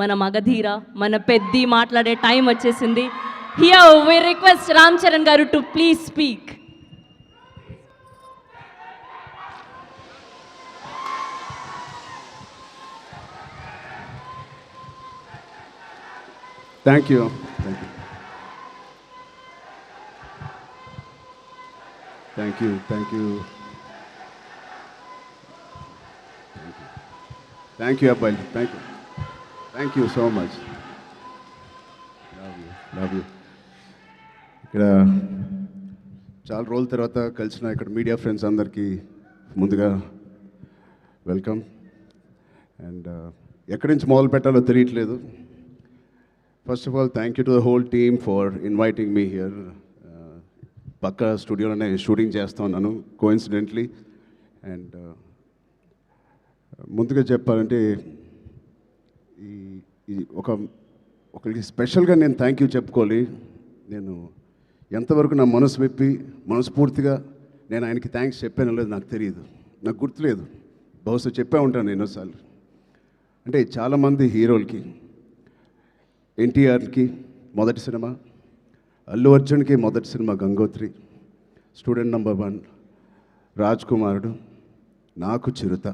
మన మగధీర మన పెద్ది మాట్లాడే టైం వచ్చేసింది. Here we request Ram Charan garu to please speak. Thank you. Thank you. Thank you. Thank you. Thank you, Abhay. Thank you. Thank you so much. Love you. Love you. ఇక్కడ చాలా రోజుల తర్వాత కలిసిన ఇక్కడ మీడియా ఫ్రెండ్స్ అందరికీ ముందుగా వెల్కమ్. అండ్ ఎక్కడి నుంచి మొదలు పెట్టాలో తెలియట్లేదు. First of all thank you to the whole team for inviting me here. పక్క స్టూడియోలోనే షూటింగ్ చేస్తూ ఉన్నాను కోఇన్సిడెంట్లీ. అండ్ ముందుగా చెప్పాలంటే ఈ ఒకరికి స్పెషల్గా నేను థ్యాంక్ యూ చెప్పుకోవాలి. నేను ఎంతవరకు నా మనసు విప్పి మనస్ఫూర్తిగా నేను ఆయనకి థ్యాంక్స్ చెప్పానో లేదు నాకు తెలియదు, నాకు గుర్తులేదు. బహుశా చెప్పే ఉంటాను ఎన్నోసార్లు. అంటే చాలామంది హీరోలకి, ఎన్టీఆర్కి మొదటి సినిమా, అల్లు అర్జున్కి మొదటి cinema Gangotri, student number 1, Raj కుమారుడు, నాకు చిరుత.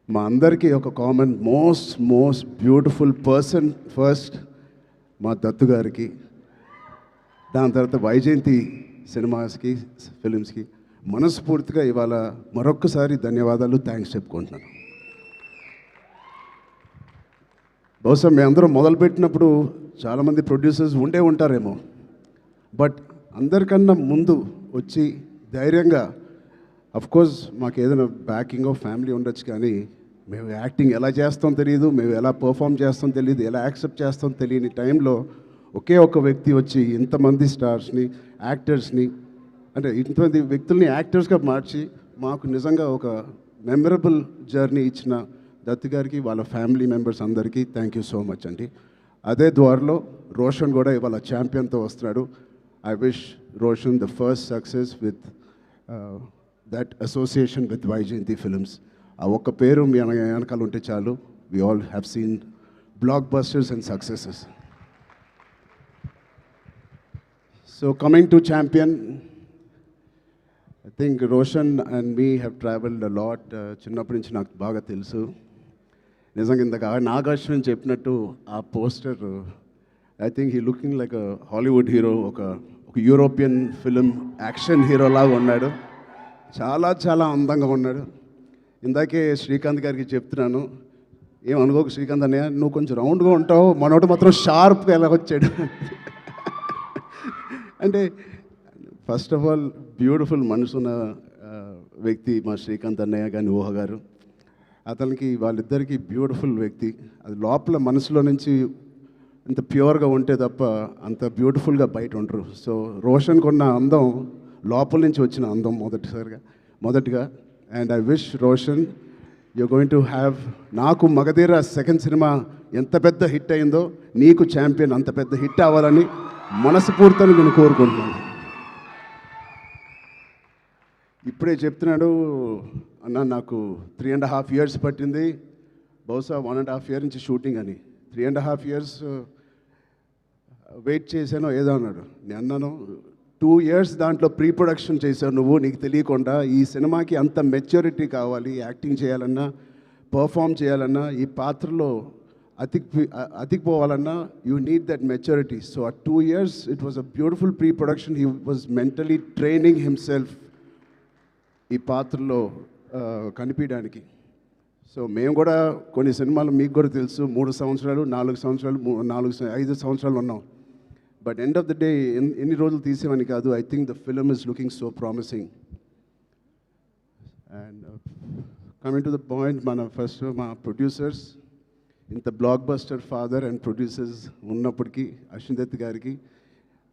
మా అందరికీ ఒక common most beautiful person first మా దత్తు గారికి, దాని తర్వాత వైజయంతి సినిమాస్కి ఫిలిమ్స్కి మనస్ఫూర్తిగా ఇవాళ మరొక్కసారి ధన్యవాదాలు, థ్యాంక్స్ చెప్పుకుంటున్నాను. బహుశా మేము అందరం మొదలుపెట్టినప్పుడు చాలామంది ప్రొడ్యూసర్స్ ఉండే ఉంటారేమో, బట్ అందరికన్నా ముందు వచ్చి ధైర్యంగా, అఫ్కోర్స్ మాకు ఏదైనా బ్యాకింగ్ ఆఫ్ ఫ్యామిలీ ఉండొచ్చు, కానీ మేము యాక్టింగ్ ఎలా చేస్తాం తెలియదు, మేము ఎలా పర్ఫామ్ చేస్తాం తెలియదు, ఎలా యాక్సెప్ట్ చేస్తాం తెలియని టైంలో ఒకే ఒక వ్యక్తి వచ్చి ఇంతమంది స్టార్స్ని, యాక్టర్స్ని, అంటే ఇంతమంది వ్యక్తుల్ని యాక్టర్స్గా మార్చి మాకు నిజంగా ఒక మెమరబుల్ జర్నీ ఇచ్చిన దత్తు గారికి, వాళ్ళ ఫ్యామిలీ మెంబర్స్ అందరికీ థ్యాంక్ యూ సో మచ్ అండి. అదే ద్వారలో రోషన్ కూడా ఇవాళ ఛాంపియన్తో వస్తున్నాడు. I wish Roshan the first success with that association with Vyjayanthi films. ఆ ఒక్క పేరు మీ వెనకాల ఉంటే చాలు. We all have seen blockbusters and successes. So coming to champion, I think Roshan and me have travelled a lot. చిన్నప్పటి నుంచి నాకు బాగా తెలుసు. నిజంగా ఇందాక నాగార్జున చెప్పినట్టు ఆ poster, I think he looking like a Hollywood hero, ఒక యూరోపియన్ ఫిలిం యాక్షన్ హీరో లాగా ఉన్నాడు. చాలా అందంగా ఉన్నాడు. ఇందాకే శ్రీకాంత్ గారికి చెప్తున్నాను, ఏమనుకోకు శ్రీకాంత్ అన్నయ్య, నువ్వు కొంచెం రౌండ్గా ఉంటావు, మనోడు మాత్రం షార్ప్గా ఎలా వచ్చాడు. అంటే ఫస్ట్ ఆఫ్ ఆల్ బ్యూటిఫుల్ మనసున్న వ్యక్తి మా శ్రీకాంత్ అన్నయ్య కానీ ఊహ గారు. అతనికి వాళ్ళిద్దరికీ బ్యూటిఫుల్ వ్యక్తి. అది లోపల మనసులో నుంచి ఇంత ప్యూర్గా ఉంటే తప్ప అంత బ్యూటిఫుల్గా బయట ఉండరు. సో రోషన్కి ఉన్న అందం లోపల నుంచి వచ్చిన అందం మొదటిగా. And I wish Roshan you going to have, నాకు మగధీర సెకండ్ సినిమా ఎంత పెద్ద హిట్ అయిందో నీకు ఛాంపియన్ అంత పెద్ద హిట్ అవ్వాలని మనస్ఫూర్తిగా నేను కోరుకుంటున్నాను. ఇప్పుడే చెప్తున్నాడు అన్న, నాకు 3.5 years పట్టింది, బహుశా 1.5 year నుంచి షూటింగ్ అని. 3.5 years వెయిట్ చేశానో ఏదో అన్నాడు. నేను అన్నాను 2 years దాంట్లో ప్రీ ప్రొడక్షన్ చేశావు నువ్వు, నీకు తెలియకుండా. ఈ సినిమాకి అంత మెచ్యూరిటీ కావాలి, యాక్టింగ్ చేయాలన్నా, పర్ఫామ్ చేయాలన్నా, ఈ పాత్రలో అతికిపోవాలన్నా you need that maturity. So ఆ 2 years it was a beautiful pre production. He was mentally training himself ఈ పాత్రలో కనిపించడానికి. సో మేము కూడా కొన్ని సినిమాలు మీకు కూడా తెలుసు 3 సంవత్సరాలు 4 సంవత్సరాలు 5 సంవత్సరాలు ఉన్నాం. But end of the day ఎన్ని రోజులు తీసేవని కాదు. I think the film is looking so promising. And coming to the point, మా ప్రొడ్యూసర్స్, ఇంత block buster father and producers ఉన్నప్పటికీ అశ్విన్ దత్ గారికి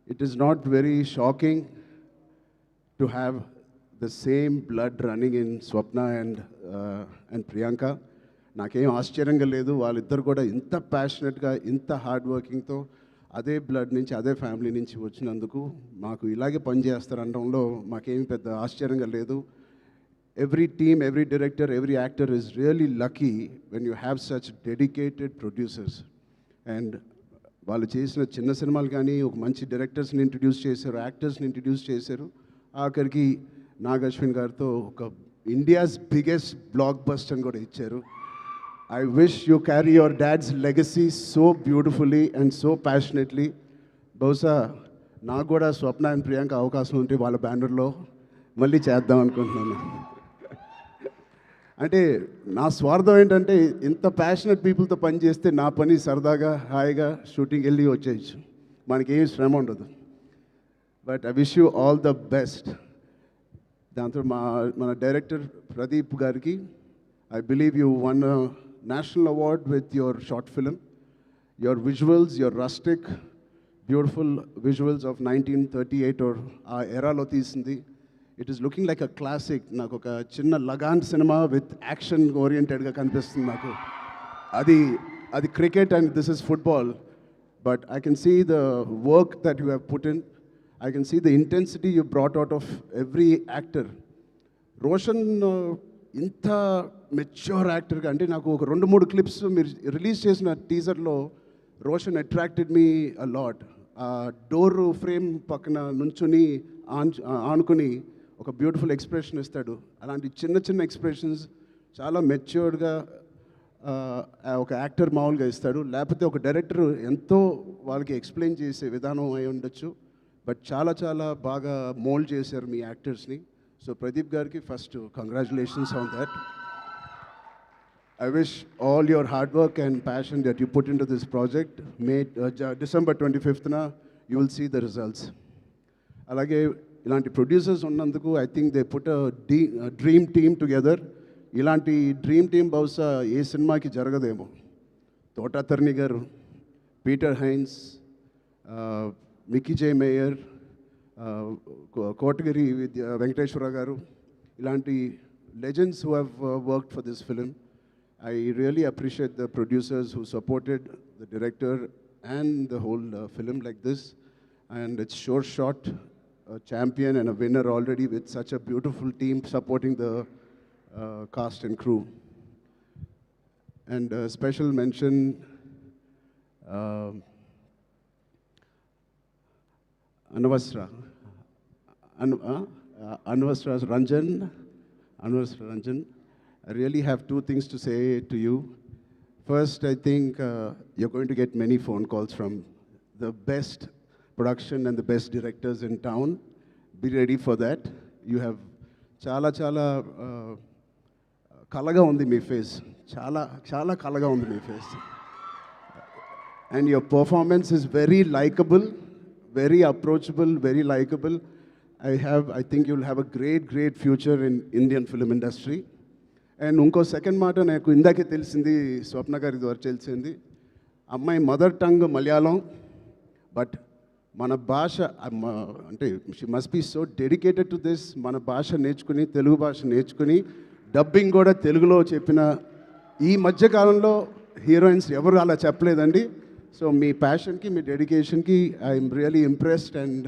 it is not very shocking to have the same blood running in Swapna and Priyanka. నాకేం ఆశ్చర్యంగా లేదు. వాళ్ళిద్దరు కూడా ఇంత ప్యాషనెట్గా, ఇంత హార్డ్ వర్కింగ్తో అదే బ్లడ్ నుంచి, అదే ఫ్యామిలీ నుంచి వచ్చినందుకు మాకు ఇలాగే పనిచేస్తారు అనడంలో మాకేమి పెద్ద ఆశ్చర్యంగా లేదు. every team, every director, every actor is really lucky when you have such dedicated producers. And వాళ్ళు చేసిన చిన్న సినిమాలు కానీ ఒక మంచి డైరెక్టర్స్ని ఇంట్రడ్యూస్ చేశారు, యాక్టర్స్ని ఇంట్రడ్యూస్ చేశారు. ఆఖరికి నాగ్ అశ్విన్ గారితో ఒక ఇండియాస్ బిగ్గెస్ట్ బ్లాక్ బస్టర్ కూడా ఇచ్చారు. I wish you carry your dad's legacy so beautifully and so passionately. బహుశా నాకు కూడా స్వప్న అండ్ ప్రియాంక అవకాశం ఉంటే వాళ్ళ బ్యానర్లో మళ్ళీ చేద్దాం అనుకుంటున్నాను. అంటే నా స్వార్థం ఏంటంటే ఇంత ప్యాషనెట్ పీపుల్తో పని చేస్తే నా పని సరదాగా హాయిగా షూటింగ్ వెళ్ళి వచ్చేయచ్చు, మనకేం శ్రమ ఉండదు. But I wish you all the best. దాంతో మన డైరెక్టర్ ప్రదీప్ గారికి, I believe you won a national award with your short film. Your visuals, your rustic, beautiful visuals of 1938 or our era lo teesindi. It is looking like a classic. Naku oka chinna Lagan cinema with action oriented ga kanipistundi naku. Adi cricket and this is football. But I can see the work that you have put in. I can see the intensity you brought out of every actor. Roshan ఇంత mature యాక్టర్గా అంటే నాకు ఒక 2-3 clips మీరు release చేసిన టీజర్లో Roshan attracted me a lot. ఆ door frame పక్కన నుంచుని ఆనుకుని ఒక బ్యూటిఫుల్ ఎక్స్ప్రెషన్ ఇస్తాడు. అలాంటి చిన్న చిన్న ఎక్స్ప్రెషన్స్ చాలా మెచ్యూర్డ్గా ఒక యాక్టర్ మామూలుగా ఇస్తాడు. లేకపోతే ఒక డైరెక్టర్ ఎంతో వాళ్ళకి ఎక్స్ప్లెయిన్ చేసే విధానం అయి ఉండొచ్చు. బట్ చాలా చాలా బాగా మోల్డ్ చేశారు మీ యాక్టర్స్ని. So Pradeep Garki, first, congratulations on that. I wish all your hard work and passion that you put into this project, December 25th, you will see the results. Alage, ilanti producers unnanduku, I think they put a dream team together. Ilanti dream team bausa ఏ సినిమాకి జరగదేమో. తోటా తర్ని గారు, Peter Heinz, Mickey జే mayor, Kotagiri Venkateswara గారు, ఇలాంటి legends who have worked for this film. I really appreciate the producers who supported the director and the whole film like this. And it's sure shot, a champion and a winner already with such a beautiful team supporting the cast and crew. And special mention Anvasra Ranjan. I really have 2 things to say to you. First, I think you're going to get many phone calls from the best production and the best directors in town. Be ready for that. You have chala kalaga undi mee face. Chala kalaga undi mee face. And your performance is very likable, very approachable, very likable. I think you'll have a great future in Indian film industry. And unko second మాట నాకు ఇందాకే తెలిసింది, స్వప్న గారి ద్వారా తెలిసింది. అమ్మాయి mother tongue Malayalam, but మన భాష అంటే she must be so dedicated to this. మన భాష నేర్చుకుని, తెలుగు భాష నేర్చుకుని డబ్బింగ్ కూడా తెలుగులో చెప్పిన ఈ మధ్యకాలంలో హీరోయిన్స్ ఎవరు అలా చెప్పలేదండి. సో మీ ప్యాషన్కి, మీ డెడికేషన్కి I'm really impressed and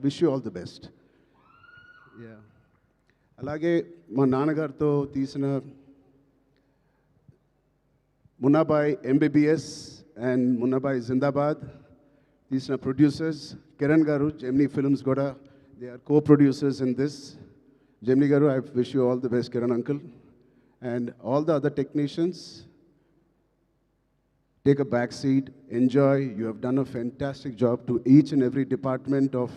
wish you all the best. Yeah, అలాగే మా నాన్నగారితో తీసిన మున్నాబాయ్ ఎంబీబీఎస్ అండ్ మున్నాబాయ్ జిందాబాద్ తీసిన producers Kiran garu, Gemini films కూడా, they are co-producers in this. Gemini garu, I wish you all the best Kiran uncle. And all the other technicians, take a back seat, enjoy. You have done a fantastic job to each and every department of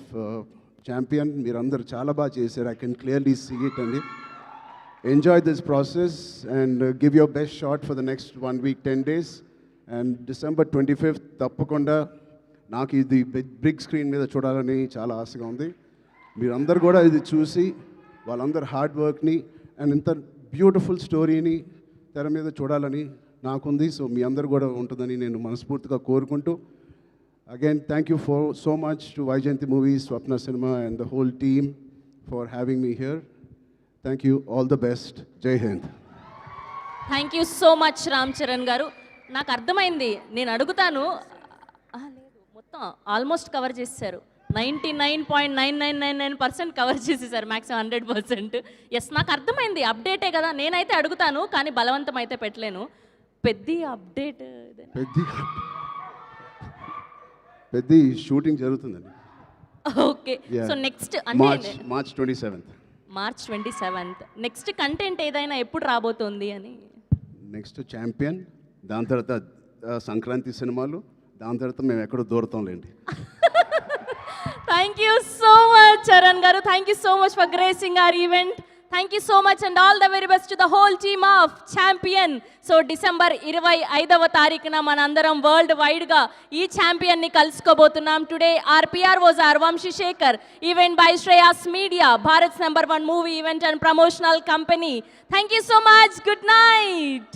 Champion. Meerandaru chala baga chesaru. I can clearly see it. And enjoy this process and give your best shot for the next 1 week, 10 days. And December 25th, tappakonda naaku idi big screen meeda chudalani chala aasga undi. Meerandaru kuda idi chusi vallandaru hard work ni and inta beautiful story ni tera meeda chudalani నాకుంది. So మీ అందరు కూడా ఉంటుందని నేను మనస్ఫూర్తిగా కోరుకుంటూ, again thank you for so much to Vyjayanthi movies, Swapna cinema and the whole team for having me here. Thank you, all the best, Jai Hind. Thank you so much Ram Charan garu. నాకు అర్థమైంది, నేను అడుగుతాను. లేదు, మొత్తం ఆల్మోస్ట్ కవర్ చేశారు. 99.9999% కవర్ చేసేసారు, మ్యాక్సిమం 100%. ఎస్, నాకు అర్థమైంది, అప్డేటే కదా. నేనైతే అడుగుతాను కానీ బలవంతం అయితే పెట్టలేను. పెద్ద అప్డేట్ పెద్ద షూటింగ్ జరుగుతుందండి. ఓకే. Yeah. సో నెక్స్ట్ అంటే March 27th. March 27th. Next content ఏదైనా ఎప్పుడు రాబోతోంది అని? నెక్స్ట్ ఛాంపియన్, దాని తర్వాత సంక్రాంతి సినిమాలు, దాని తర్వాత మేము ఎక్కడో దూరతాంలేండి. Thank you so much, Charan garu. Thank you so much for gracing our event. Thank you so much and all the very best to the whole team of Champion. So December 25వ తారీఖున మనందరం world wide గా ఈ champion ని కలుసుకోబోతున్నాం. Today our PR was our Vamshi Shekhar, event by Shreyas Media, Bharat's #1 movie event and promotional company. Thank you so much. Good night.